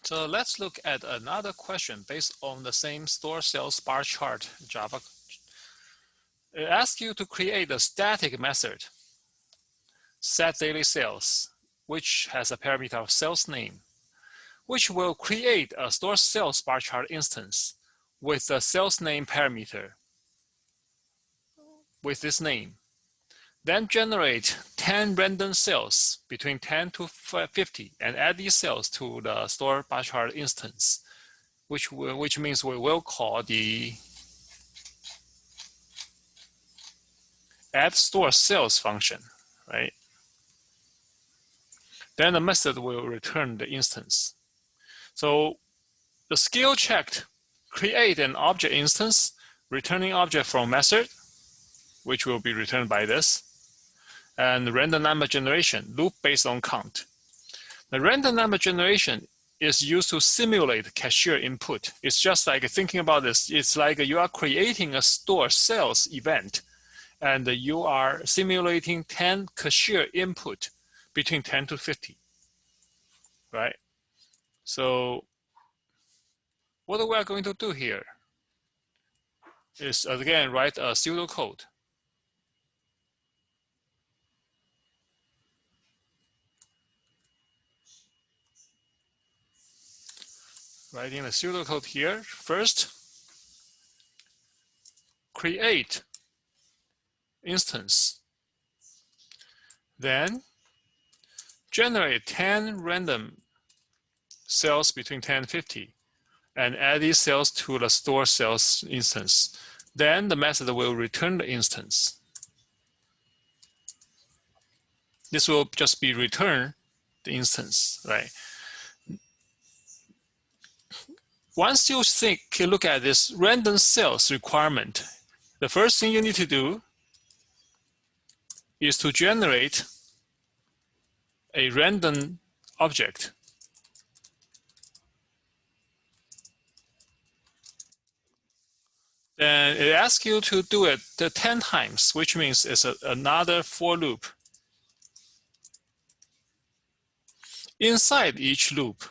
So let's look at another question based on the same store sales bar chart Java. It asks you to create a static method, set daily sales, which has a parameter of sales name, which will create a store sales bar chart instance with the sales name parameter with this name. Then generate 10 random sales between 10 to 50 and add these sales to the store bar chart instance, which means we will call the add store sales function, right? Then the method will return the instance. So the skill checked, create an object instance, returning object from method, which will be returned by this, and random number generation, loop based on count. The random number generation is used to simulate cashier input. It's just like thinking about this. It's like you are creating a store sales event and you are simulating 10 cashier input between 10 to 50, right? So what we are going to do here is, again, write a pseudocode. Writing the pseudocode here. First, create instance. Then generate 10 random cells between 10 and 50 and add these cells to the store sales instance. Then the method will return the instance. This will just be return the instance, right? Once you look at this random cells requirement, the first thing you need to do is to generate a random object. Then it asks you to do it 10 times, which means it's another for loop. Inside each loop,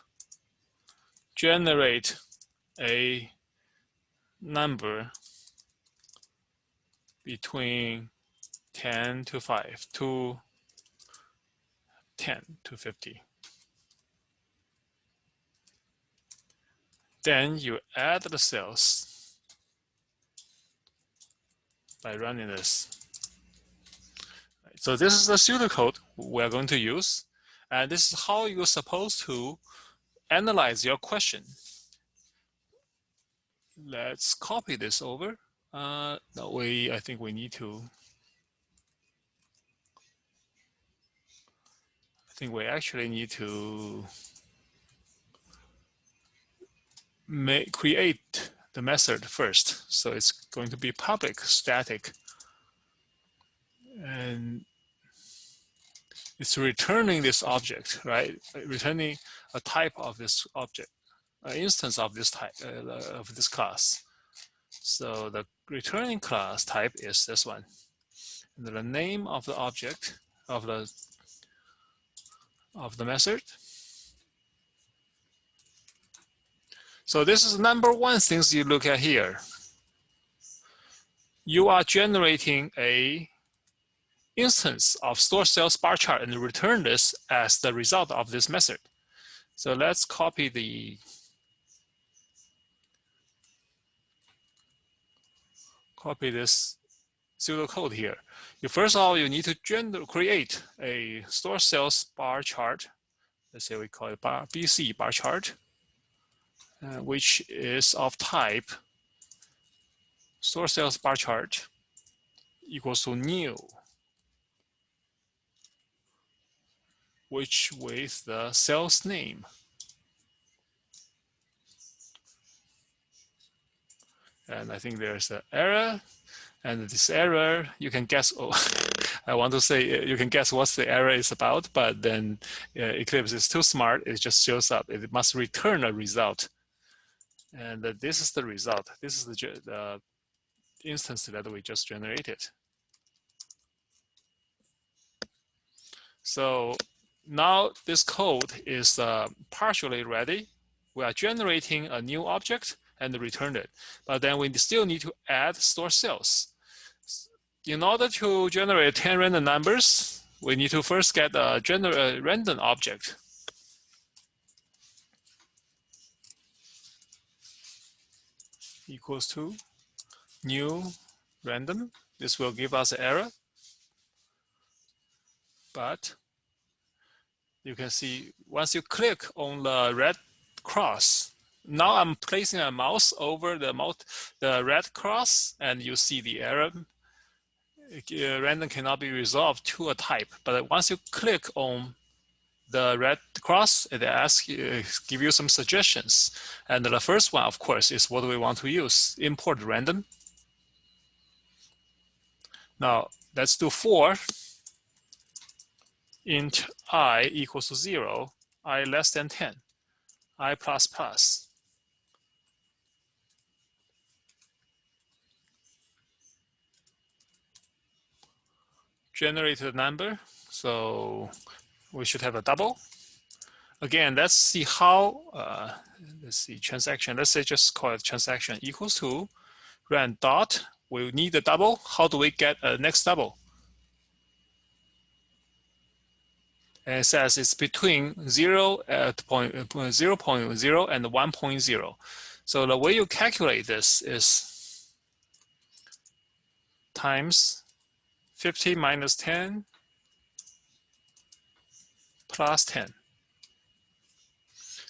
generate a number between 10 to 5 to 10 to 50. Then you add the cells by running this. So this is the pseudocode we're going to use. And this is how you're supposed to analyze your question. Let's copy this over. That way, I think we need to. I think we actually need to create the method first. So it's going to be public static. And it's returning this object, right? Returning a type of this object, an instance of this type, of this class. So the returning class type is this one. And the name of the object of the method. So this is number one things you look at here. You are generating a instance of store sales bar chart and return this as the result of this method. So let's copy this pseudocode here. First of all, you need to create a store sales bar chart. Let's say we call it BC bar chart, which is of type store sales bar chart equals to new, which with the sales name. And I think there's an error, and this error, you can guess, oh, I want to say you can guess what the error is about, but then Eclipse is too smart, it just shows up. It must return a result. And this is the result. This is the instance that we just generated. So now this code is partially ready. we are generating a new object and return it. But then we still need to add store cells. In order to generate 10 random numbers, we need to first get a random object. Equals to new random. This will give us an error. But you can see once you click on the red cross, now I'm placing a mouse over the red cross, and you see the error. Random cannot be resolved to a type. But once you click on the red cross, it asks you, give you some suggestions. And the first one, of course, is what we want to use, import random. Now, let's do for int I equals to 0, I less than 10, I plus plus. Generate the number, so we should have a double. Again, let's see how, let's see, transaction, let's say just call it transaction equals to rand dot, we need a double. How do we get a next double? And it says it's between 0 at 0.0 and 1.0. So the way you calculate this is times 50 minus 10 plus 10.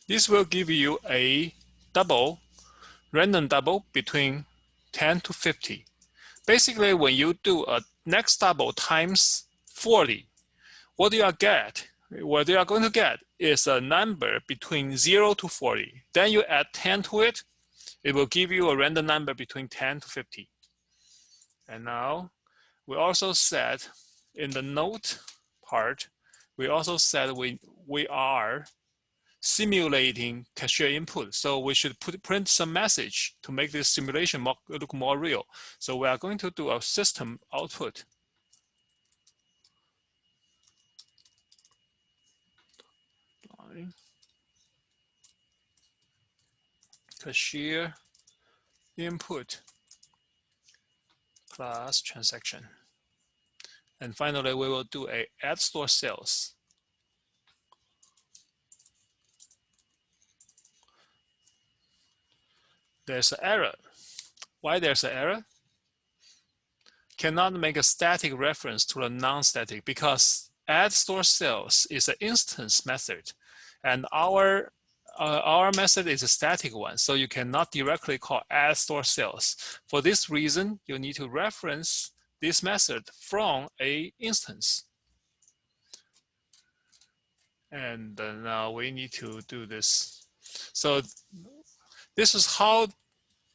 This will give you a double, random double between 10 to 50. Basically, when you do a next double times 40, what you are going to get is a number between 0 to 40. Then you add 10 to it, it will give you a random number between 10 to 50. And now we also said in the note part, we also said we are simulating cashier input. So we should print some message to make this simulation look more real. So we are going to do a system output. Cashier input plus transaction. And finally, we will do a add store cells. There's an error. Why there's an error? Cannot make a static reference to a non-static because add store cells is an instance method, and our method is a static one, so you cannot directly call add store cells. For this reason, you need to reference this method from a instance. And now we need to do this. So this is how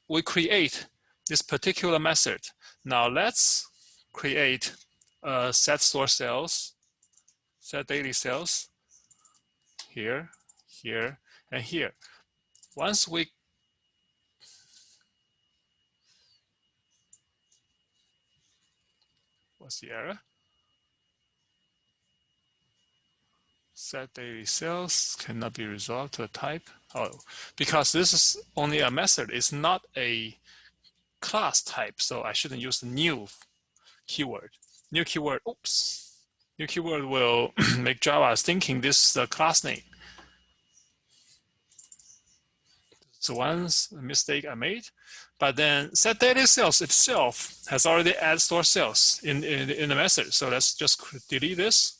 we create this particular method. Now let's create set store cells, set daily cells here, here, and here. Once we what's the error? Set daily cells cannot be resolved to a type. Oh, because this is only a method, it's not a class type, so I shouldn't use the new keyword. New keyword, oops. New keyword will make Java thinking this is a class name. So one mistake I made, but then set daily cells itself has already added store cells in the method. So let's just delete this.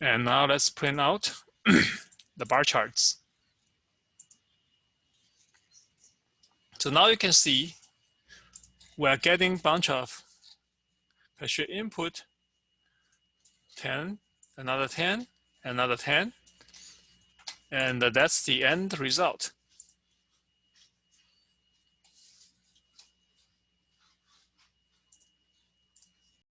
And now let's print out the bar charts. So now you can see we're getting a bunch of cashier input, 10, another 10, another 10, and that's the end result.